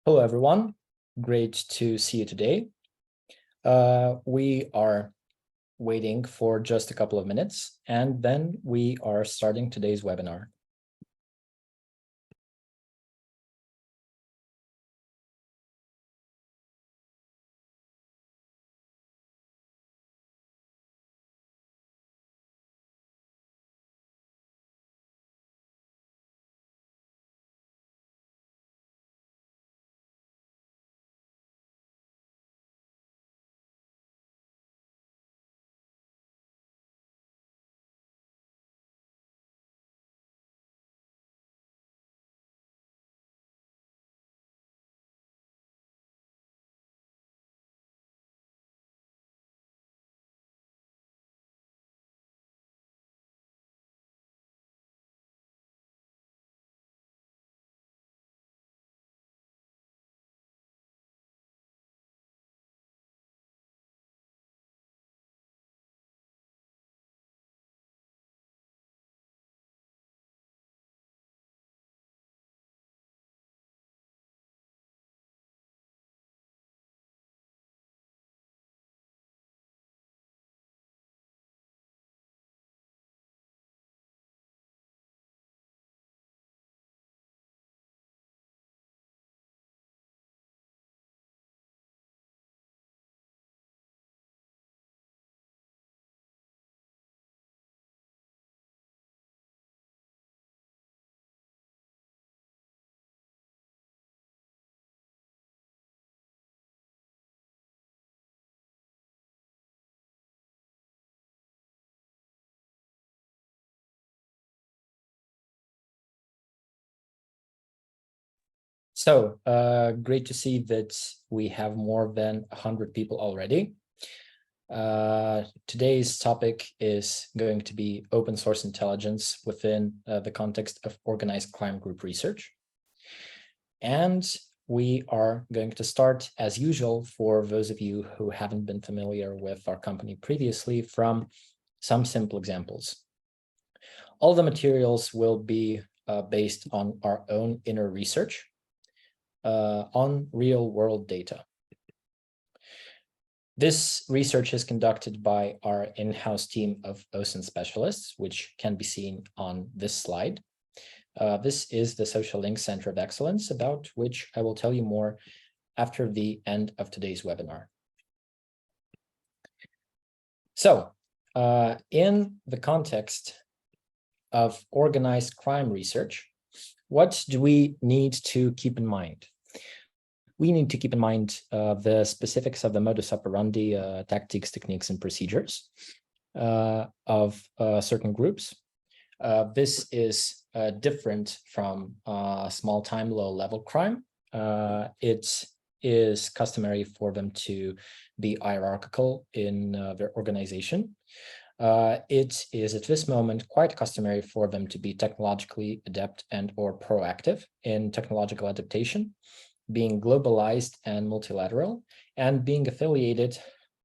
Hello, everyone. Great to see you today. We are waiting for just a couple of minutes, and then we are starting today's webinar. So great to see that we have more than 100 people already. Today's topic is going to be open source intelligence within the context of organized crime group research. And we are going to start, as usual, for those of you who haven't been familiar with our company previously, from some simple examples. All the materials will be based on our own inner research on real-world data. This research is conducted by our in-house team of Osint specialists, which can be seen on this slide. This is the Social Link Center of Excellence, about which I will tell you more after the end of today's webinar. So, in the context of organized crime research, what do we need to keep in mind? We need to keep in mind the specifics of the modus operandi, tactics, techniques, and procedures of certain groups. This is different from small time, low level crime. It is customary for them to be hierarchical in their organization. It is at this moment quite customary for them to be technologically adept and or proactive in technological adaptation, being globalized and multilateral, and being affiliated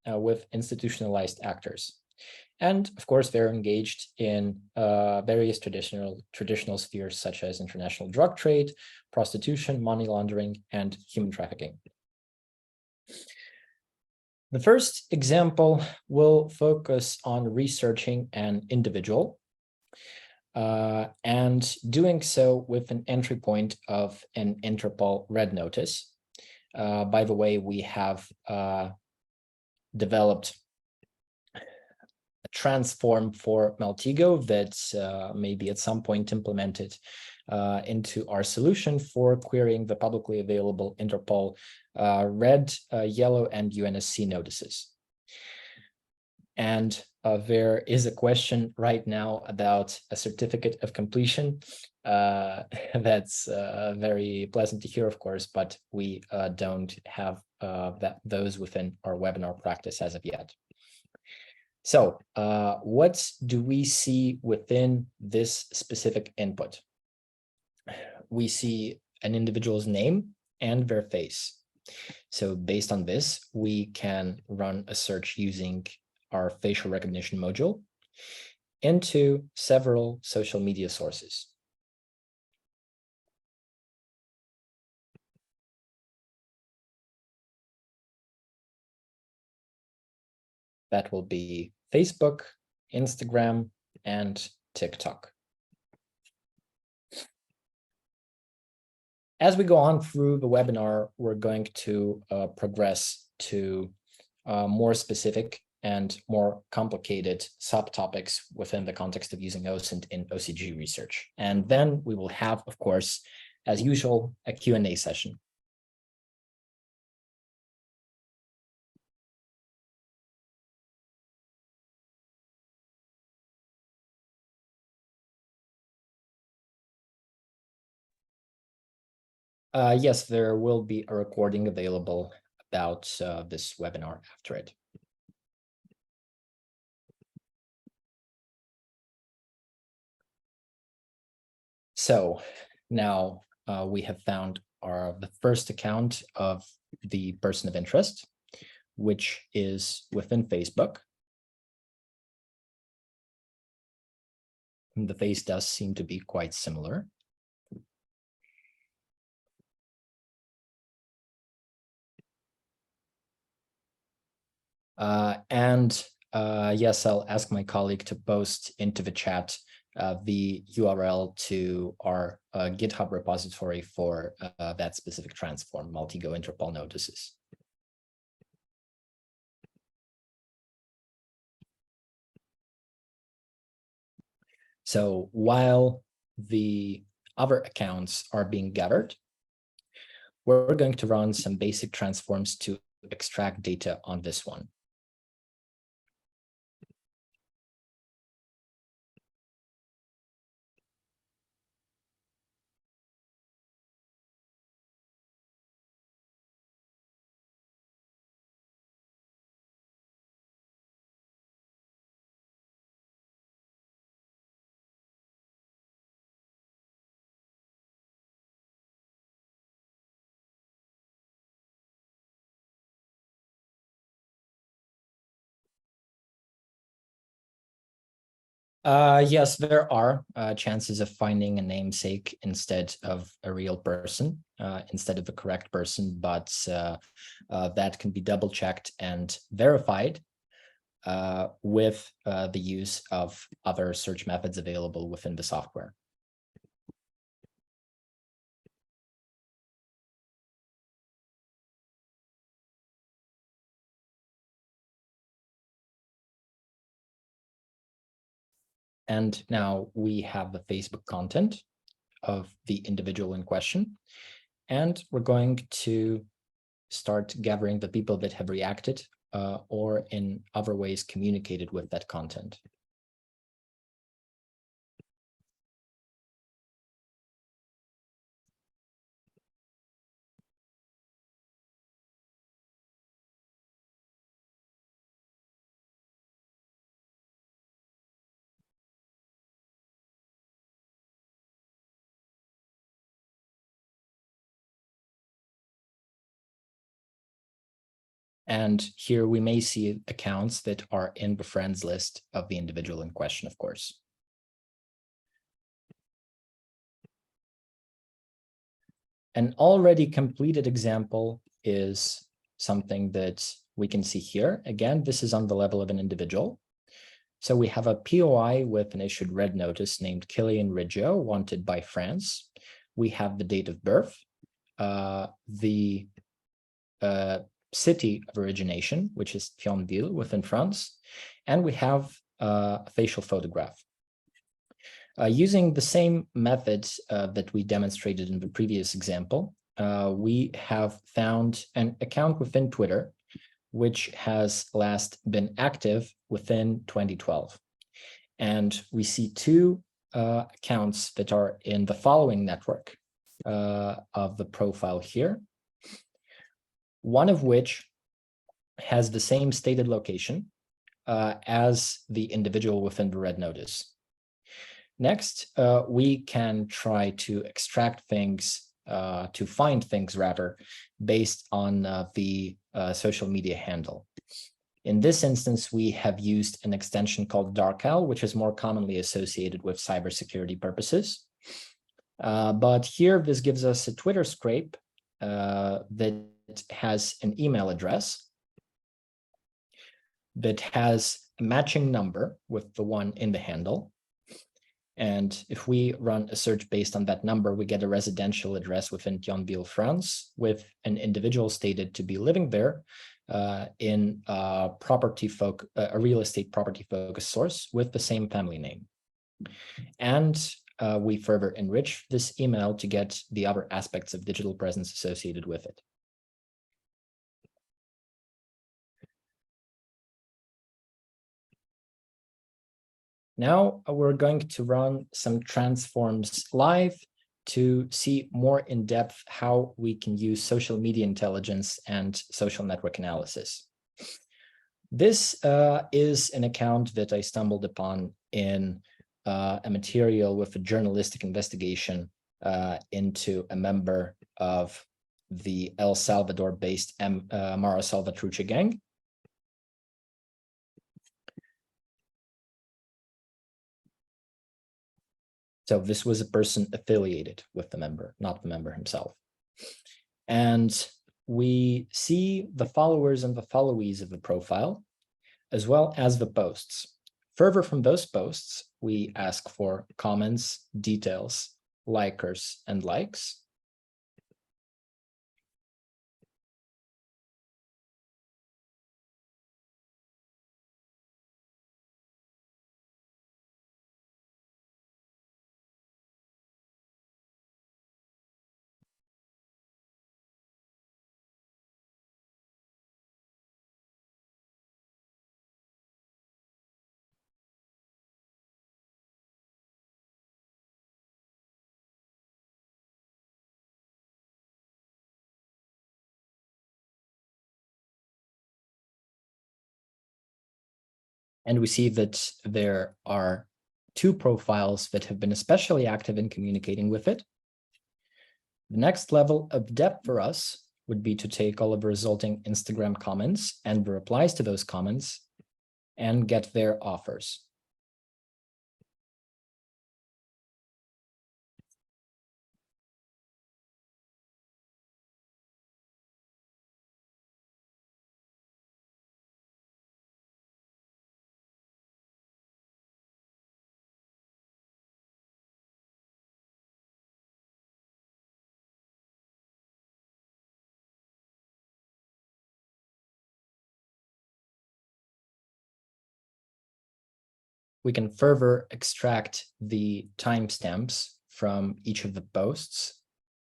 with institutionalized actors. And of course, they're engaged in various traditional spheres such as international drug trade, prostitution, money laundering, and human trafficking. The first example will focus on researching an individual and doing so with an entry point of an Interpol Red Notice. By the way, we have developed a transform for Maltego that maybe at some point implemented into our solution for querying the publicly available Interpol red, yellow, and UNSC notices. And there is a question right now about a certificate of completion. That's very pleasant to hear, of course, but we don't have those within our webinar practice as of yet. So what do we see within this specific input? We see an individual's name and their face. So based on this, we can run a search using our facial recognition module into several social media sources. That will be Facebook, Instagram, and TikTok. As we go on through the webinar, we're going to progress to more specific and more complicated subtopics within the context of using Osint in OCG research. And then we will have, of course, as usual, a Q&A session. Yes, there will be a recording available about this webinar after it. So now we have found the first account of the person of interest, which is within Facebook. And the face does seem to be quite similar. Yes, I'll ask my colleague to post into the chat the URL to our GitHub repository for that specific transform, multi-go Interpol notices. So while the other accounts are being gathered, we're going to run some basic transforms to extract data on this one. Yes, there are chances of finding a namesake instead of a real person, instead of the correct person, but that can be double checked and verified with the use of other search methods available within the software. And now we have the Facebook content of the individual in question. And we're going to start gathering the people that have reacted or in other ways communicated with that content. And here we may see accounts that are in the friends list of the individual in question, of course. An already completed example is something that we can see here. Again, this is on the level of an individual. So we have a POI with an issued red notice named Killian Riggio, wanted by France. We have the date of birth, the city of origination, which is Thionville within France, and we have a facial photograph. Using the same methods that we demonstrated in the previous example, we have found an account within Twitter, which has last been active within 2012. And we see two accounts that are in the following network of the profile here, one of which has the same stated location as the individual within the red notice. Next, we can try to extract things, to find things rather, based on the social media handle. In this instance, we have used an extension called darkal, which is more commonly associated with cybersecurity purposes. But here, this gives us a Twitter scrape that has an email address. that has a matching number with the one in the handle. And if we run a search based on that number, we get a residential address within Thionville, France, with an individual stated to be living there in a real estate property focused source with the same family name. And we further enrich this email to get the other aspects of digital presence associated with it. Now we're going to run some transforms live to see more in depth how we can use social media intelligence and social network analysis. This is an account that I stumbled upon in a material with a journalistic investigation into a member of the El Salvador-based Mara Salvatrucha gang. So this was a person affiliated with the member, not the member himself. And we see the followers and the followees of the profile, as well as the posts. Further from those posts, we ask for comments, details, likers, and likes. And we see that there are two profiles that have been especially active in communicating with it. The next level of depth for us would be to take all of the resulting Instagram comments and the replies to those comments and get their offers. We can further extract the timestamps from each of the posts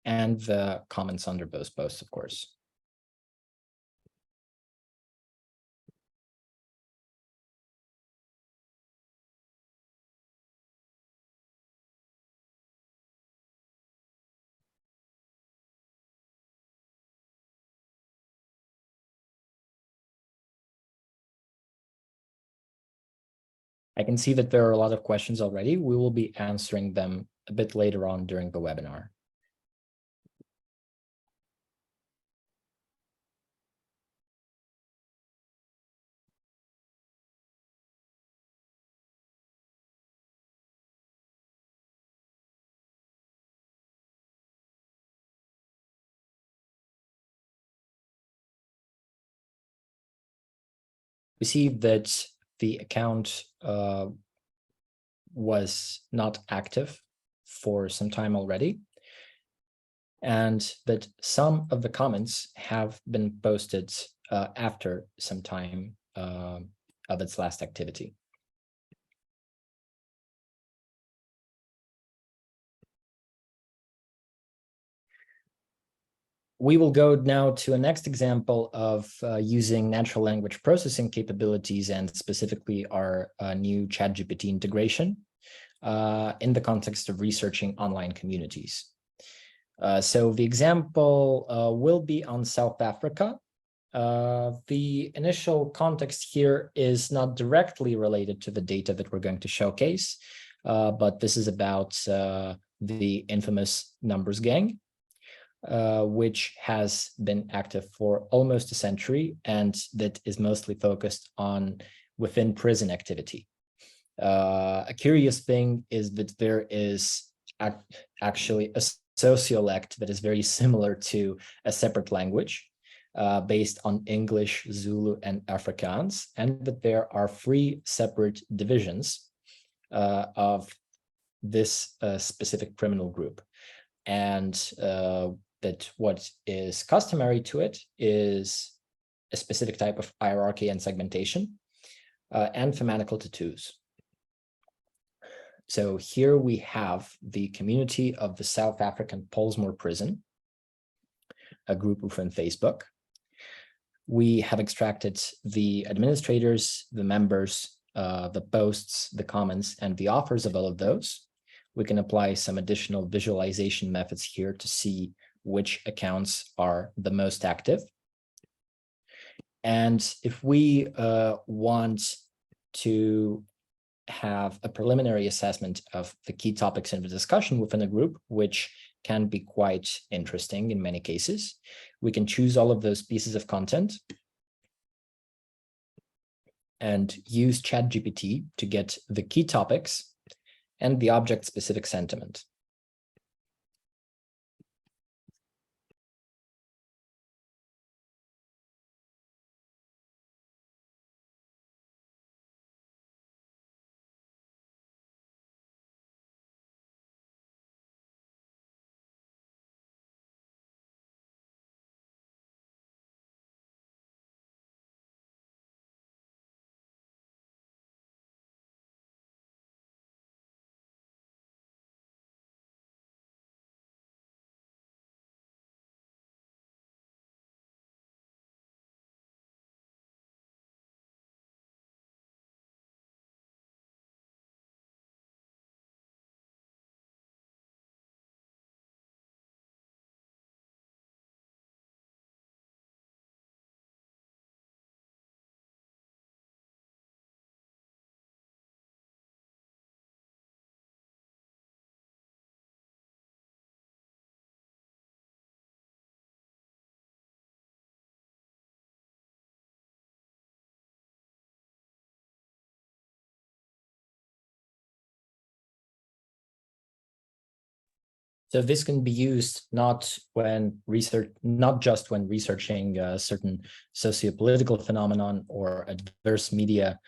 and the comments under those posts, of course. I can see that there are a lot of questions already. We will be answering them a bit later on during the webinar. We see that the account was not active for some time already, and that some of the comments have been posted after some time of its last activity. We will go now to a next example of using natural language processing capabilities, and specifically our new ChatGPT integration in the context of researching online communities. So the example will be on South Africa. The initial context here is not directly related to the data that we're going to showcase, but this is about the infamous numbers gang. Which has been active for almost a century and that is mostly focused on within prison activity. A curious thing is that there is actually a sociolect that is very similar to a separate language. based on English, Zulu, and Afrikaans, and that there are 3 separate divisions of this specific criminal group. And that what is customary to it is a specific type of hierarchy and segmentation and thematical tattoos. So here we have the community of the South African Pollsmoor prison, a group within Facebook. We have extracted the administrators, the members, the posts, the comments, and the authors of all of those. We can apply some additional visualization methods here to see which accounts are the most active. And if we want to have a preliminary assessment of the key topics in the discussion within a group, which can be quite interesting in many cases, we can choose all of those pieces of content and use ChatGPT to get the key topics and the object-specific sentiment. So this can be used not just when researching a certain sociopolitical phenomenon or adverse media,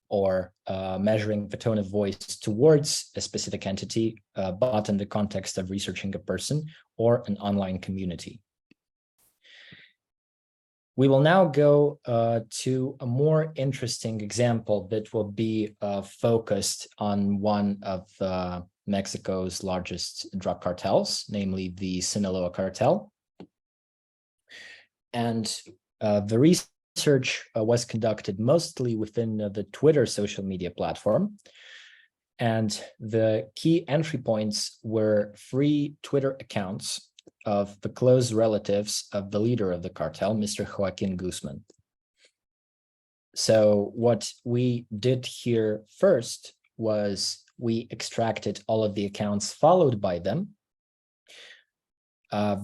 or measuring the tone of voice towards a specific entity, but in the context of researching a person or an online community. We will now go to a more interesting example that will be focused on one of Mexico's largest drug cartels, namely the Sinaloa cartel. And the research was conducted mostly within the Twitter social media platform. And the key entry points were 3 Twitter accounts of the close relatives of the leader of the cartel, Mr. Joaquin Guzman. So what we did here first was we extracted all of the accounts followed by them.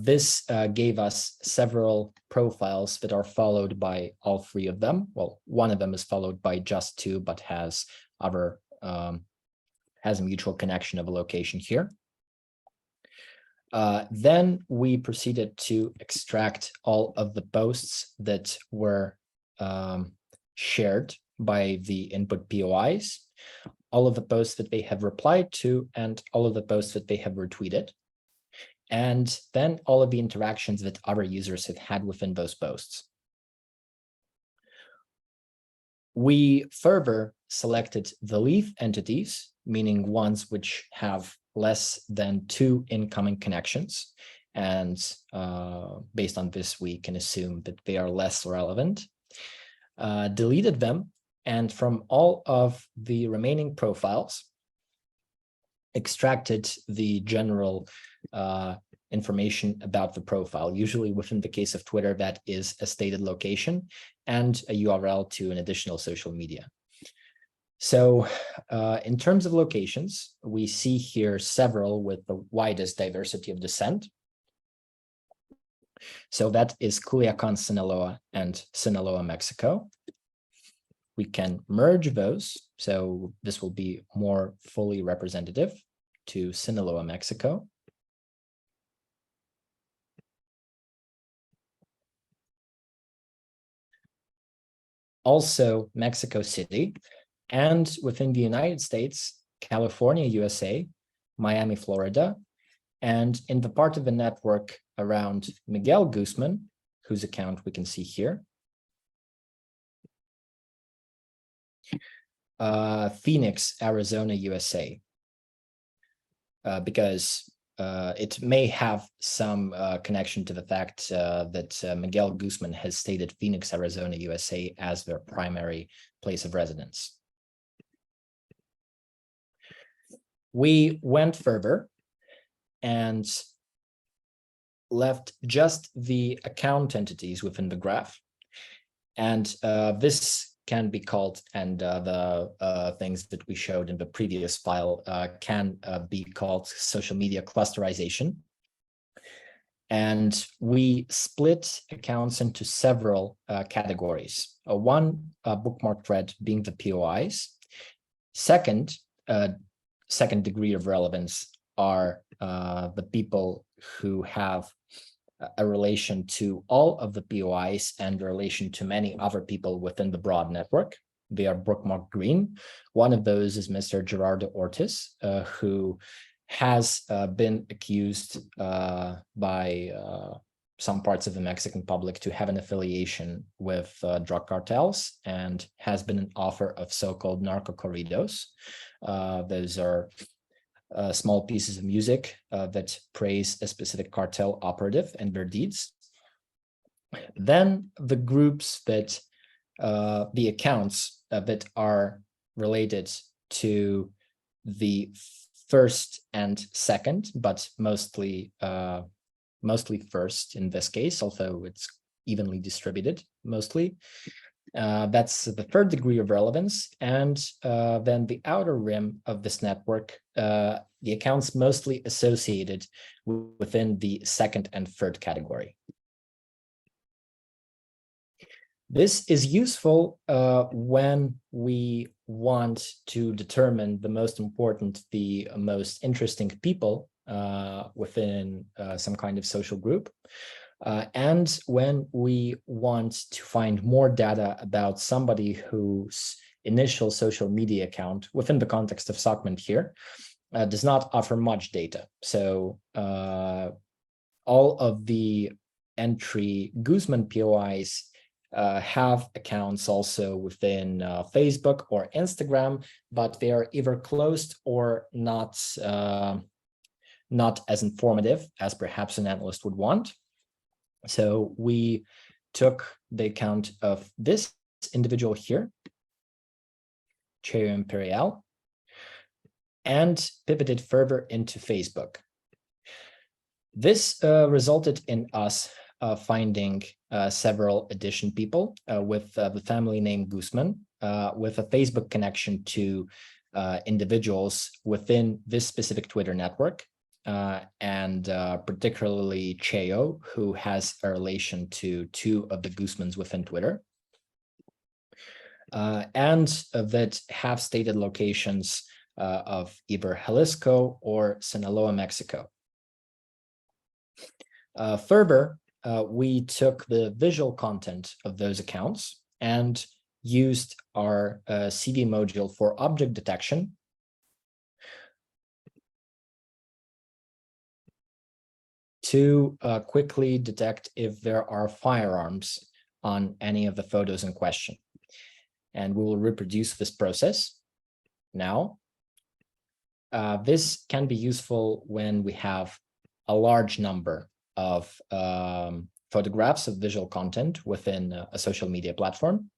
This gave us several profiles that are followed by all 3 of them. Well, one of them is followed by just 2, but has other has a mutual connection of a location here. Then we proceeded to extract all of the posts that were shared by the input POIs, all of the posts that they have replied to, and all of the posts that they have retweeted, and then all of the interactions that other users have had within those posts. We further selected the leaf entities, meaning ones which have less than 2 incoming connections. And based on this, we can assume that they are less relevant. Deleted them, and from all of the remaining profiles, extracted the general information about the profile. Usually within the case of Twitter, that is a stated location and a URL to an additional social media. So in terms of locations, we see here several with the widest diversity of descent. So that is Culiacan, Sinaloa, and Sinaloa, Mexico. We can merge those, so this will be more fully representative to Sinaloa, Mexico. also Mexico City, and within the United States, California, USA, Miami, Florida, and in the part of the network around Miguel Guzman, whose account we can see here, Phoenix, Arizona, USA, because it may have some connection to the fact that Miguel Guzman has stated Phoenix, Arizona, USA as their primary place of residence. We went further and left just the account entities within the graph. And this can be called, and the things that we showed in the previous file can be called social media clusterization. And we split accounts into several categories. One bookmark thread being the POIs. Second degree of relevance are the people who have a relation to all of the POIs and a relation to many other people within the broad network. They are bookmarked green. One of those is Mr. Gerardo Ortiz, who has been accused by some parts of the Mexican public to have an affiliation with drug cartels and has been an author of so-called narco corridos. Those are small pieces of music that praise a specific cartel operative and their deeds. Then the groups that, the accounts that are related to the first and second, but mostly first in this case, although it's evenly distributed mostly. That's the third degree of relevance. And then the outer rim of this network, the accounts mostly associated within the second and third category. This is useful when we want to determine the most important, the most interesting people within some kind of social group. And when we want to find more data about somebody whose initial social media account within the context of Segment here does not offer much data. So all of the entry Guzman POIs have accounts also within Facebook or Instagram, but they are either closed or not as informative as perhaps an analyst would want. So we took the account of this individual here, Cheo Imperial, and pivoted further into Facebook. This resulted in us finding several addition people with the family name Guzman, with a Facebook connection to individuals within this specific Twitter network, and particularly Cheo, who has a relation to two of the Guzmans within Twitter, and that have stated locations of either Jalisco or Sinaloa, Mexico. Further, we took the visual content of those accounts and used our CD module for object detection to quickly detect if there are firearms on any of the photos in question. And we will reproduce this process now. This can be useful when we have a large number of photographs of visual content within a social media platform.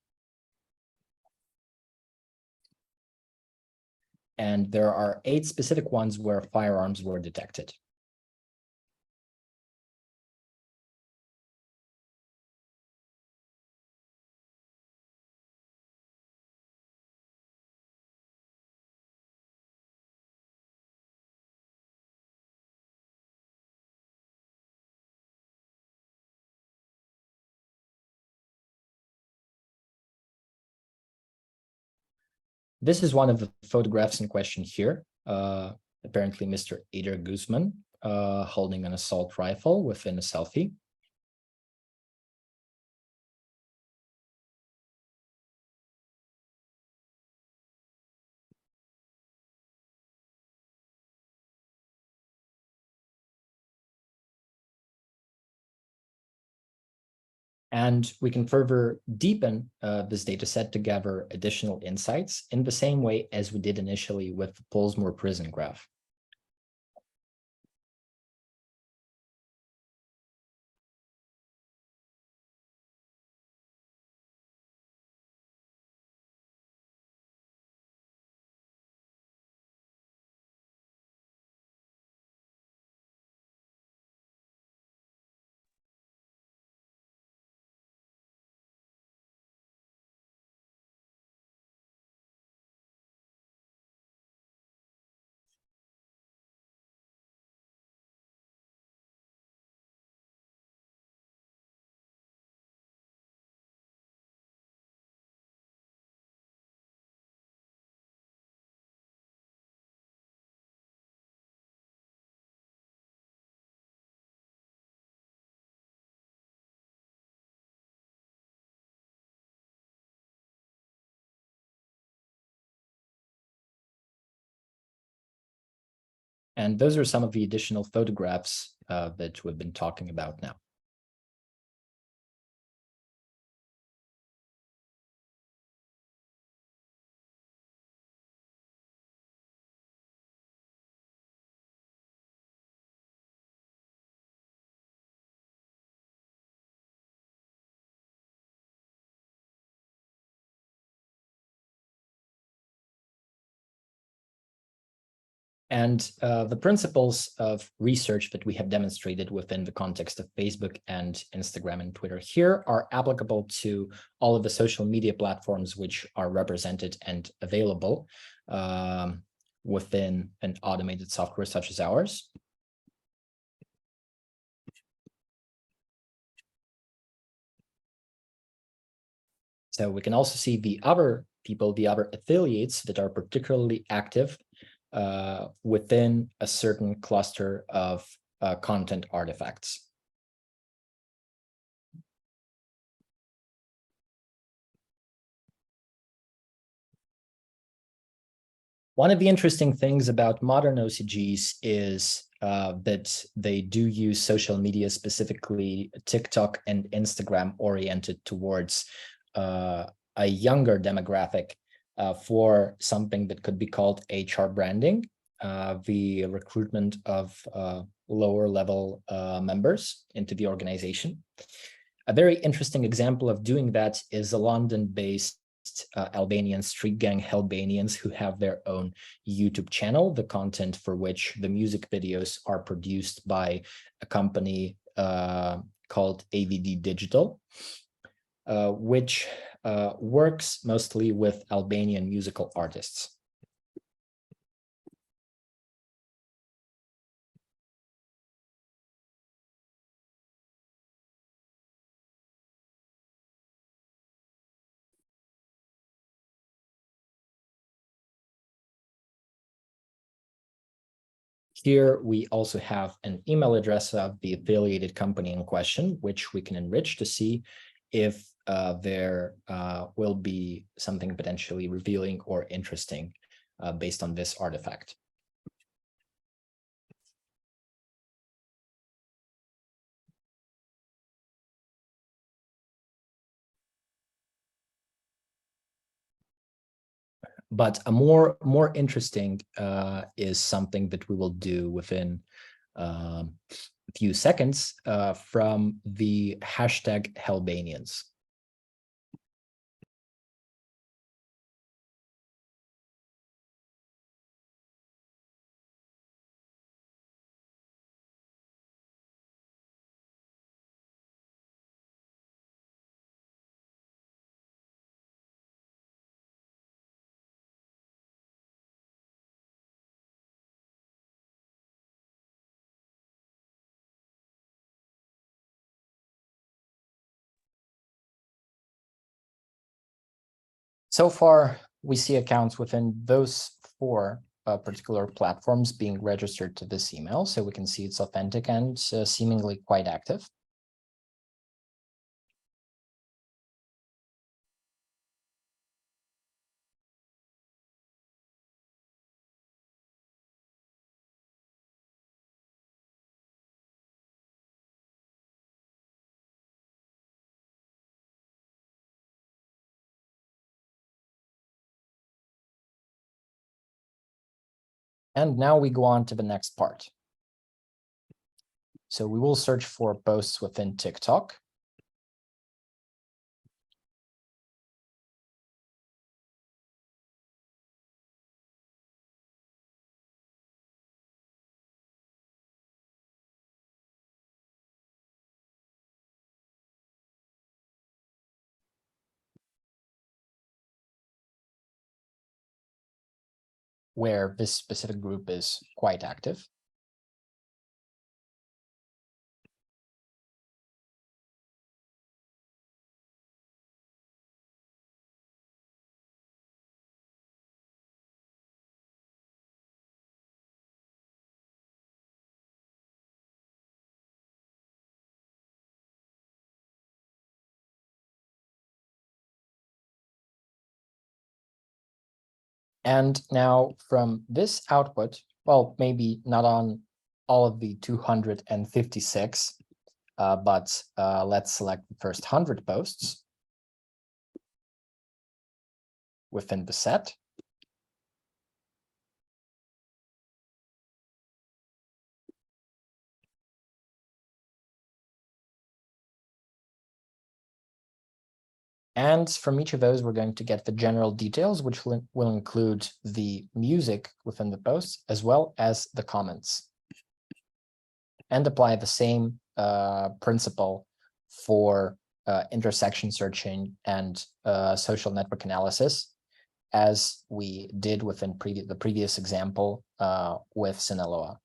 And there are 8 specific ones where firearms were detected. This is one of the photographs in question here. Apparently Mr. Eder Guzman holding an assault rifle within a selfie. And we can further deepen this data set to gather additional insights in the same way as we did initially with the Pollsmoor prison graph. And those are some of the additional photographs that we've been talking about now. And the principles of research that we have demonstrated within the context of Facebook and Instagram and Twitter here are applicable to all of the social media platforms which are represented and available within an automated software such as ours. So we can also see the other people, the other affiliates that are particularly active within a certain cluster of content artifacts. One of the interesting things about modern OCGs is that they do use social media, specifically TikTok and Instagram, oriented towards a younger demographic for something that could be called HR branding, the recruitment of lower level members into the organization. A very interesting example of doing that is a London-based Albanian street gang Albanians who have their own YouTube channel, the content for which the music videos are produced by a company called AVD Digital, which works mostly with Albanian musical artists. Here we also have an email address of the affiliated company in question, which we can enrich to see if there will be something potentially revealing or interesting based on this artifact. But a more interesting is something that we will do within a few seconds from the hashtag Albanians. So far, we see accounts within those four particular platforms being registered to this email. So we can see it's authentic and seemingly quite active. And now we go on to the next part. So we will search for posts within TikTok. Where this specific group is quite active. And now from this output, well, maybe not on all of the 256, but let's select the first 100 posts within the set. And from each of those, we're going to get the general details, which will include the music within the post, as well as the comments. And apply the same principle for intersection searching and social network analysis as we did within the previous example with Sinaloa.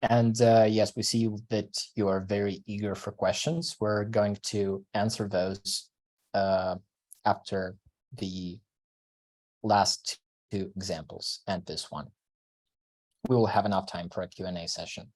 And yes, we see that you are very eager for questions. We're going to answer those after the last two examples and this one. We will have enough time for a Q&A session.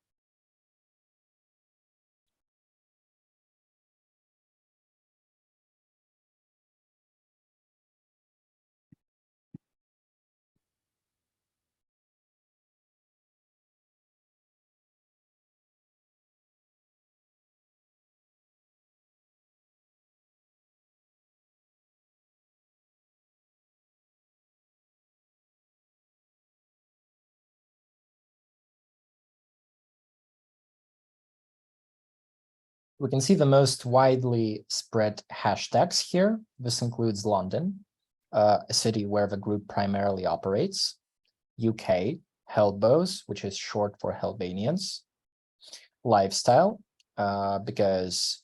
We can see the most widely spread hashtags here. This includes London, a city where the group primarily operates, UK, Helbos, which is short for Helbanians, lifestyle, because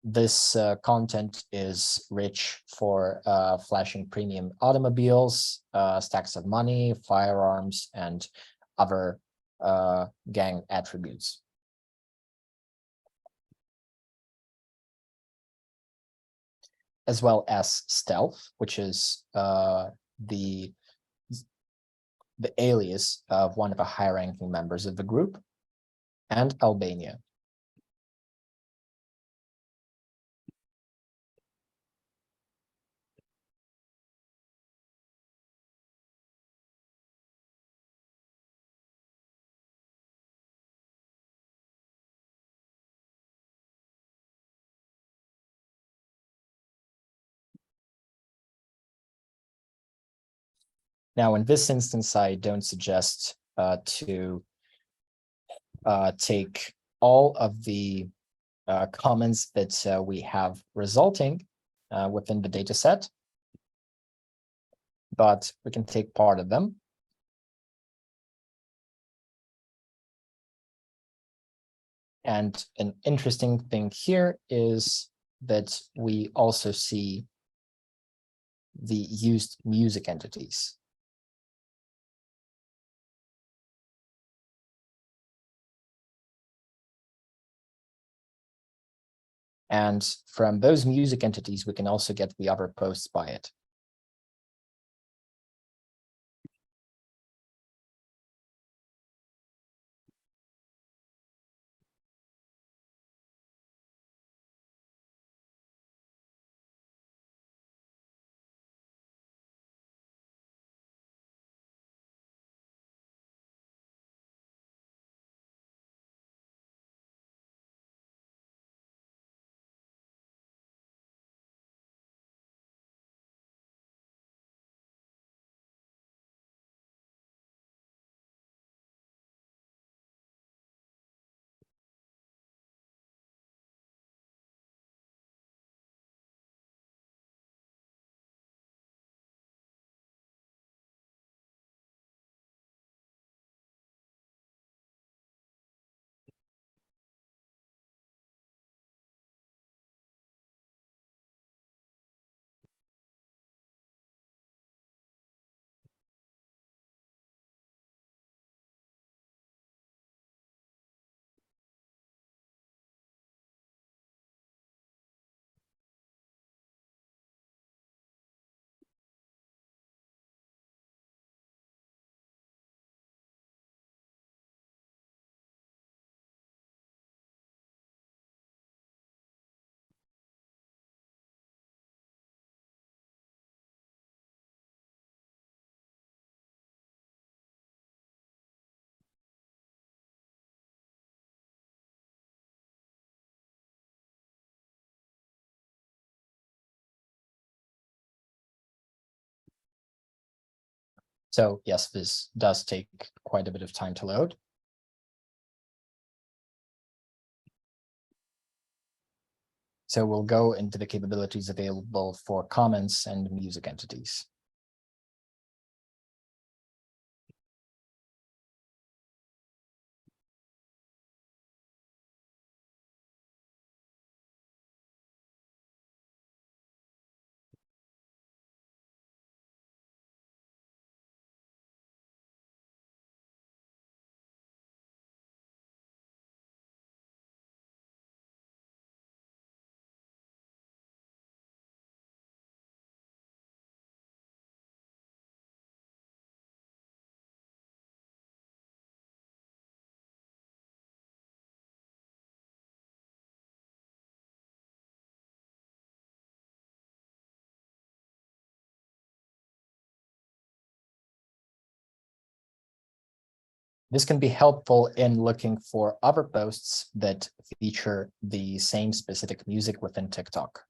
this content is rich for flashing premium automobiles, stacks of money, firearms, and other gang attributes. As well as stealth, which is the alias of one of the high-ranking members of the group, and Albania. Now, in this instance, I don't suggest to take all of the comments that we have resulting within the data set, but we can take part of them. And an interesting thing here is that we also see the used music entities. And from those music entities, we can also get the other posts by it. So yes, this does take quite a bit of time to load. So we'll go into the capabilities available for comments and music entities. This can be helpful in looking for other posts that feature the same specific music within TikTok.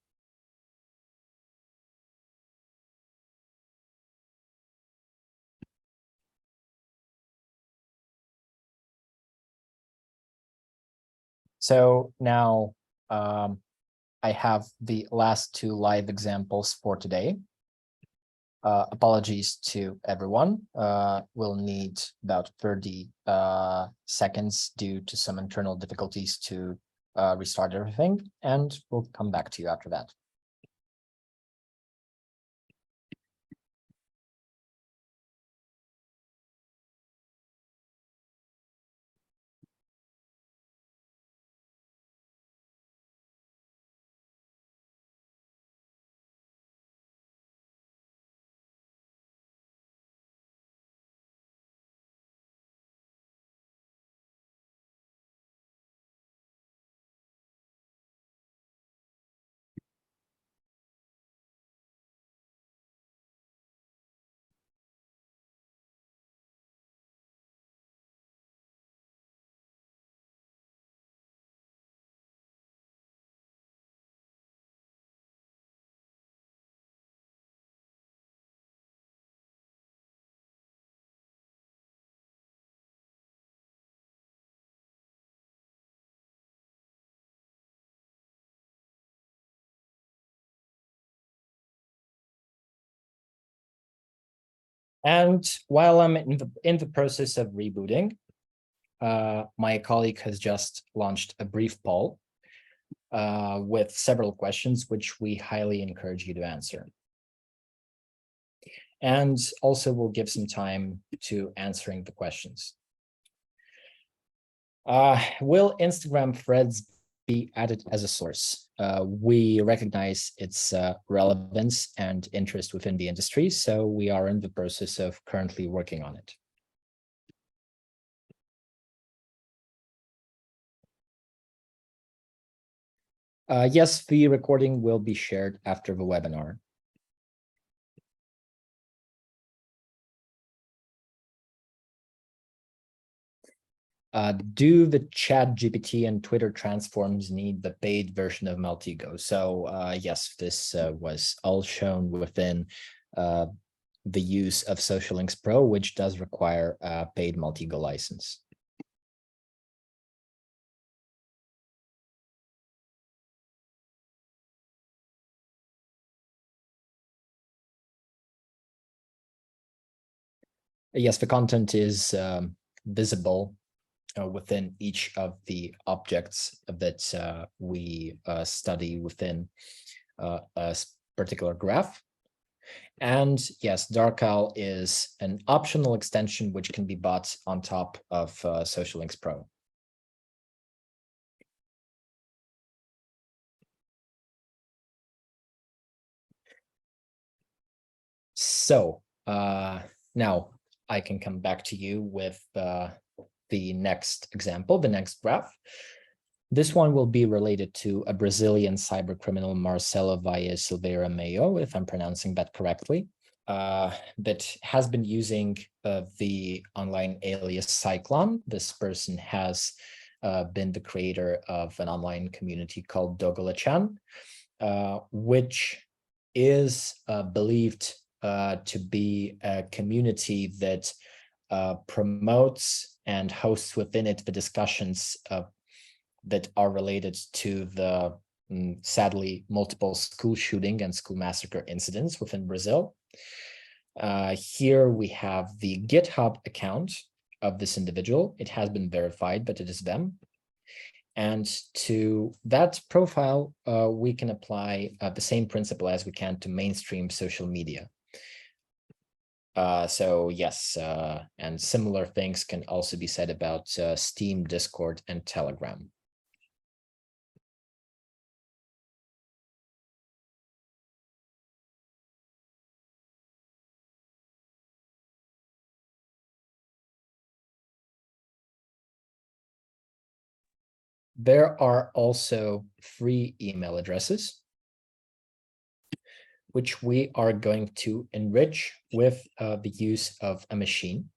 So now I have the last two live examples for today. Apologies to everyone. We'll need about 30 seconds due to some internal difficulties to restart everything, and we'll come back to you after that. And while I'm in the process of rebooting, my colleague has just launched a brief poll with several questions, which we highly encourage you to answer. And also we'll give some time to answering the questions. Will Instagram threads be added as a source? we recognize its relevance and interest within the industry, so we are in the process of currently working on it. Yes, the recording will be shared after the webinar. Do the ChatGPT and Twitter transforms need the paid version of Maltego? So yes, this was all shown within the use of Social Links Pro, which does require a paid Maltego license. Yes, the content is visible within each of the objects that we study within a particular graph. And yes, Darkal is an optional extension which can be bought on top of Social Links Pro. So now I can come back to you with the next example, the next graph. This one will be related to a Brazilian cybercriminal, Marcelo via Silveira Mayo, if I'm pronouncing that correctly, that has been using the online alias Cyclone. This person has been the creator of an online community called Dogolachan, which is believed to be a community that promotes and hosts within it the discussions that are related to the sadly multiple school shooting and school massacre incidents within Brazil. Here we have the GitHub account of this individual. It has been verified, but it is them. And to that profile, we can apply the same principle as we can to mainstream social media. So yes, and similar things can also be said about Steam, Discord, and Telegram. There are also free email addresses, which we are going to enrich with the use of a machine.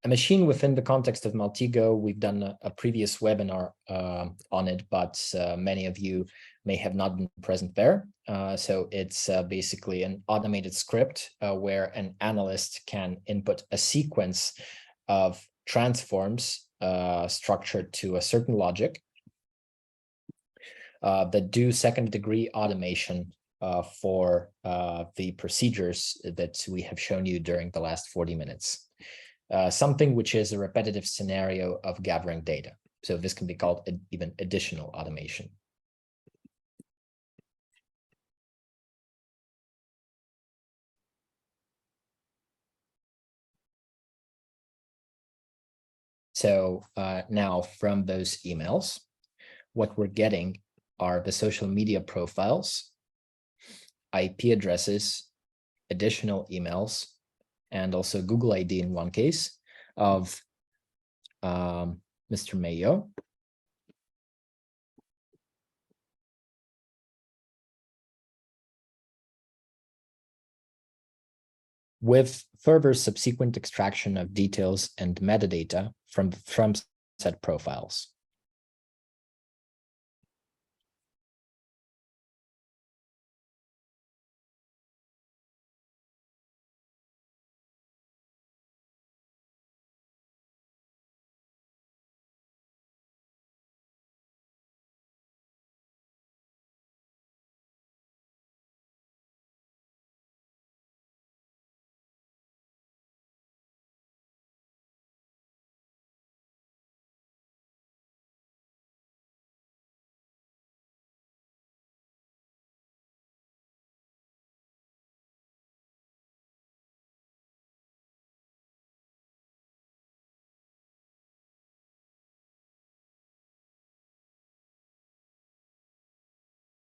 A machine within the context of Maltego, we've done a previous webinar on it, but many of you may have not been present there. So it's basically an automated script where an analyst can input a sequence of transforms structured to a certain logic that do second-degree automation for the procedures that we have shown you during the last 40 minutes. Something which is a repetitive scenario of gathering data. So this can be called even additional automation. So now from those emails, what we're getting are the social media profiles, IP addresses, additional emails, and also Google ID in one case of Mr. Mayo. With further subsequent extraction of details and metadata from said profiles.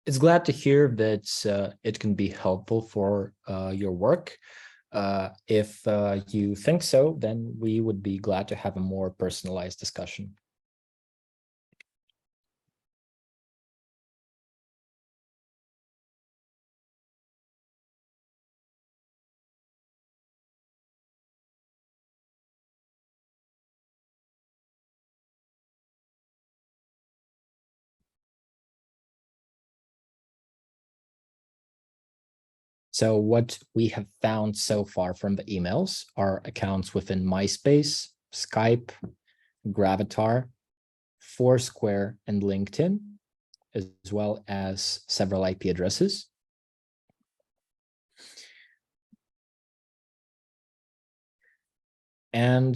It's glad to hear that it can be helpful for your work. If you think so, then we would be glad to have a more personalized discussion. So what we have found so far from the emails are accounts within MySpace, Skype, Gravatar, Foursquare, and LinkedIn, as well as several IP addresses. And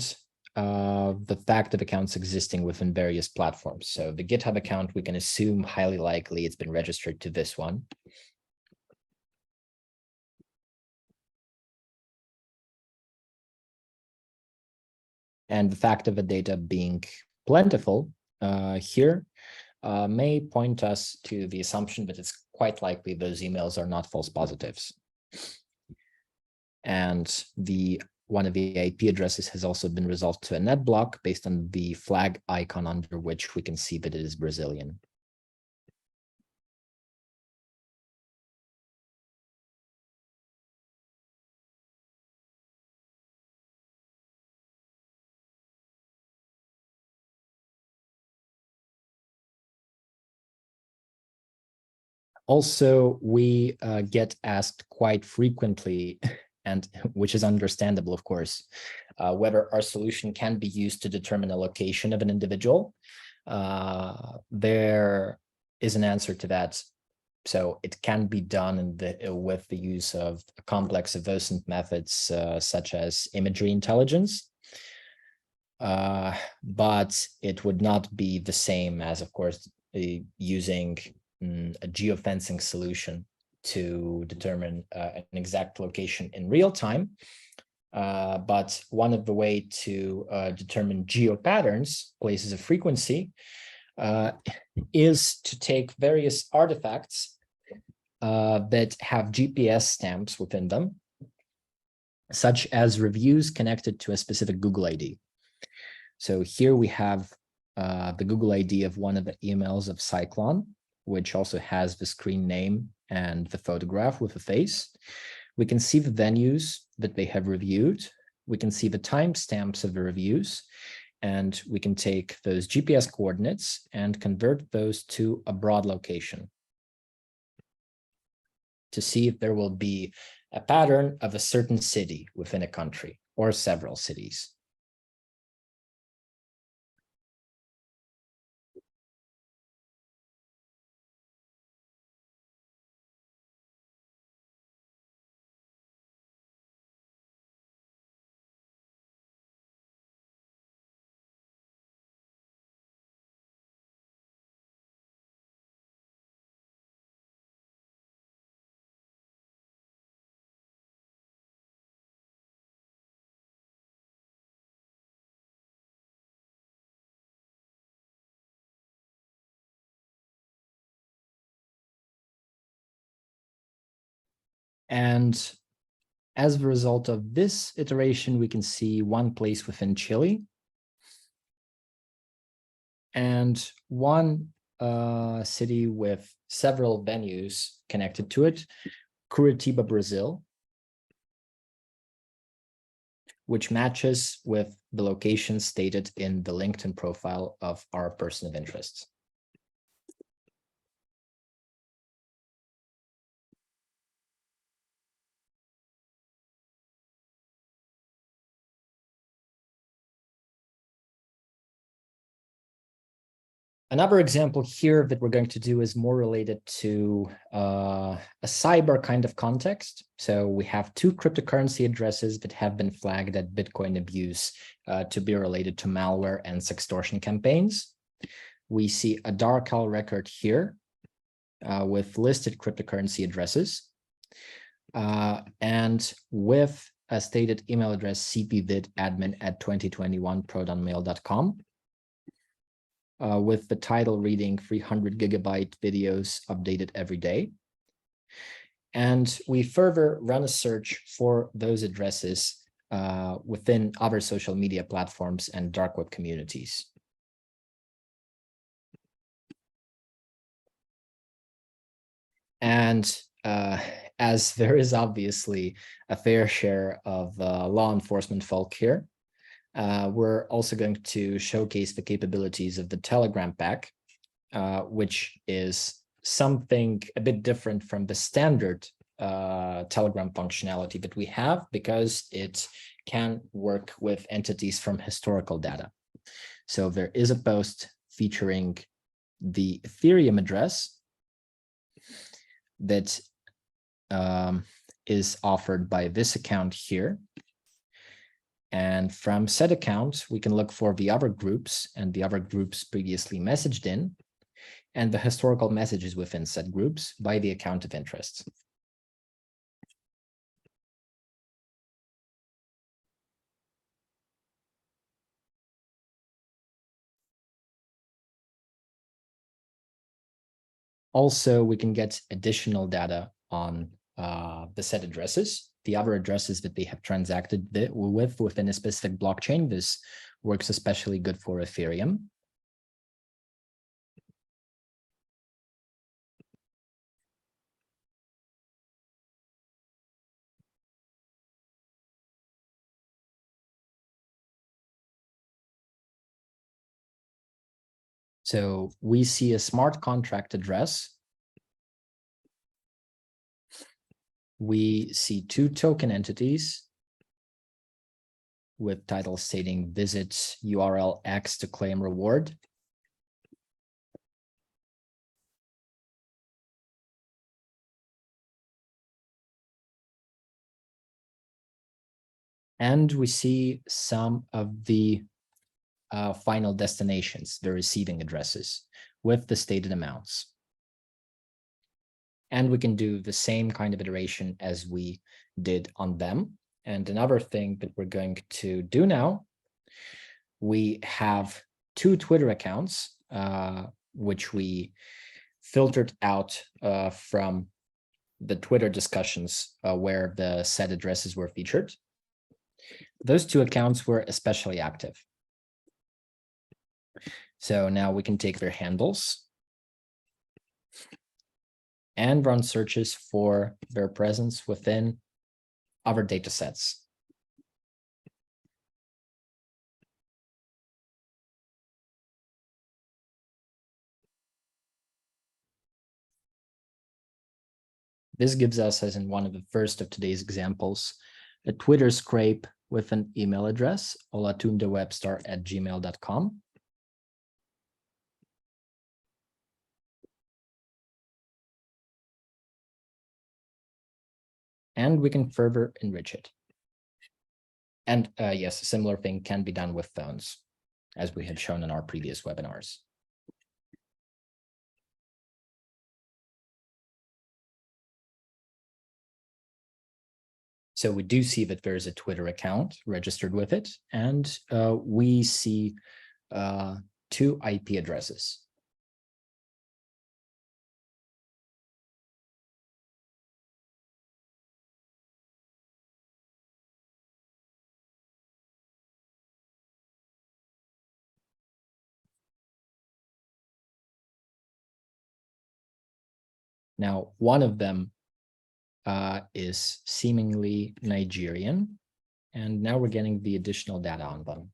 the fact of accounts existing within various platforms. So the GitHub account, we can assume highly likely it's been registered to this one. And the fact of the data being plentiful here may point us to the assumption that it's quite likely those emails are not false positives. And one of the IP addresses has also been resolved to a net block based on the flag icon under which we can see that it is Brazilian. Also, we get asked quite frequently, and which is understandable, of course, whether our solution can be used to determine a location of an individual. There is an answer to that. So it can be done with the use of a complex of Osint methods, such as imagery intelligence. But it would not be the same as, of course, using a geofencing solution to determine an exact location in real time. But one of the way to determine geopatterns, places of frequency, is to take various artifacts that have GPS stamps within them, such as reviews connected to a specific Google ID. So here we have the Google ID of one of the emails of Cyclone, which also has the screen name and the photograph with a face. We can see the venues that they have reviewed. We can see the timestamps of the reviews, and we can take those GPS coordinates and convert those to a broad location to see if there will be a pattern of a certain city within a country or several cities. And as a result of this iteration, we can see one place within Chile and one city with several venues connected to it, Curitiba, Brazil, which matches with the location stated in the LinkedIn profile of our person of interest. Another example here that we're going to do is more related to a cyber kind of context. So we have two cryptocurrency addresses that have been flagged at Bitcoin abuse to be related to malware and sextortion campaigns. We see a dark-hole record here with listed cryptocurrency addresses and with a stated email address cpvidadmin@2021protonmail.com. with the title reading 300 gigabyte videos updated every day. And we further run a search for those addresses within other social media platforms and dark web communities. And as there is obviously a fair share of law enforcement folk here, we're also going to showcase the capabilities of the Telegram pack, which is something a bit different from the standard Telegram functionality that we have, because it can work with entities from historical data. So there is a post featuring the Ethereum address that is offered by this account here. And from said account, we can look for the other groups and the other groups previously messaged in, and the historical messages within said groups by the account of interest. Also, we can get additional data on the set addresses, the other addresses that they have transacted with within a specific blockchain. This works especially good for Ethereum. So we see a smart contract address. We see two token entities with titles stating visit URL X to claim reward. And we see some of the final destinations, the receiving addresses with the stated amounts. And we can do the same kind of iteration as we did on them. And another thing that we're going to do now, we have two Twitter accounts, which we filtered out from the Twitter discussions where the set addresses were featured. Those two accounts were especially active. So now we can take their handles and run searches for their presence within other data sets. This gives us, as in one of the first of today's examples, a Twitter scrape with an email address, olatundewebstar@gmail.com. And we can further enrich it. And yes, a similar thing can be done with phones, as we had shown in our previous webinars. So we do see that there's a Twitter account registered with it, and we see two IP addresses. Now, one of them is seemingly Nigerian, and now we're getting the additional data on them.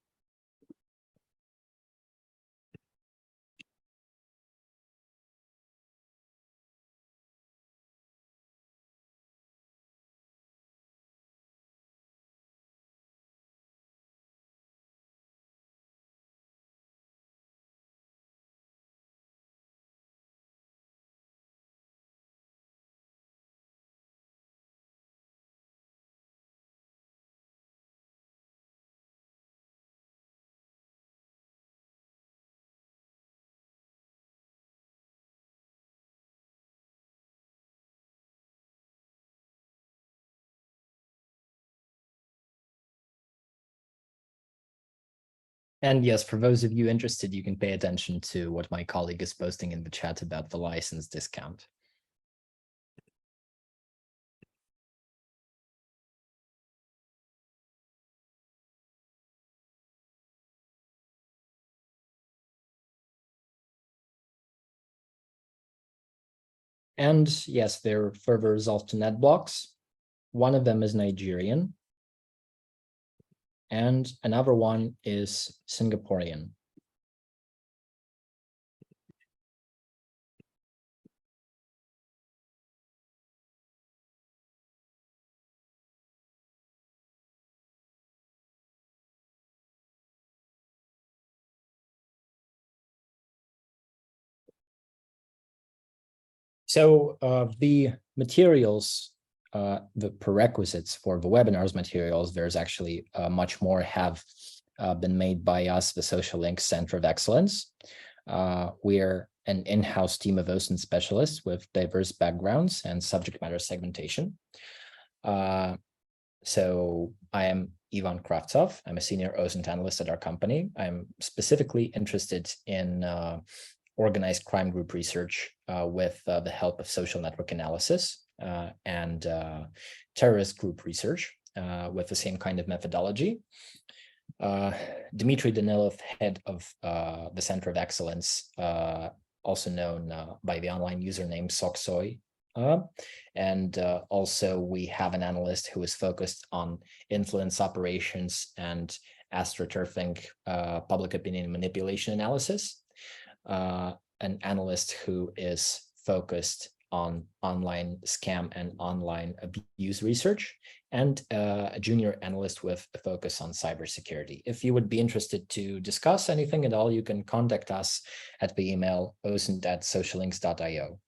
And yes, for those of you interested, you can pay attention to what my colleague is posting in the chat about the license discount. And yes, they're further resolved to net blocks. One of them is Nigerian, and another one is Singaporean. So the materials, the prerequisites for the webinars materials, there's actually much more have been made by us, the Social Links Center of Excellence. We're an in-house team of Osint specialists with diverse backgrounds and subject matter segmentation. So I am Ivan Kravtsov. I'm a senior Osint analyst at our company. I'm specifically interested in organized crime group research with the help of social network analysis and terrorist group research with the same kind of methodology. Dmitry Danilov, head of the Center of Excellence, also known by the online username Soksoy. And also we have an analyst who is focused on influence operations and astroturfing public opinion manipulation analysis. An analyst who is focused on online scam and online abuse research, and a junior analyst with a focus on cybersecurity. If you would be interested to discuss anything at all, you can contact us at the email osint@sociallinks.io.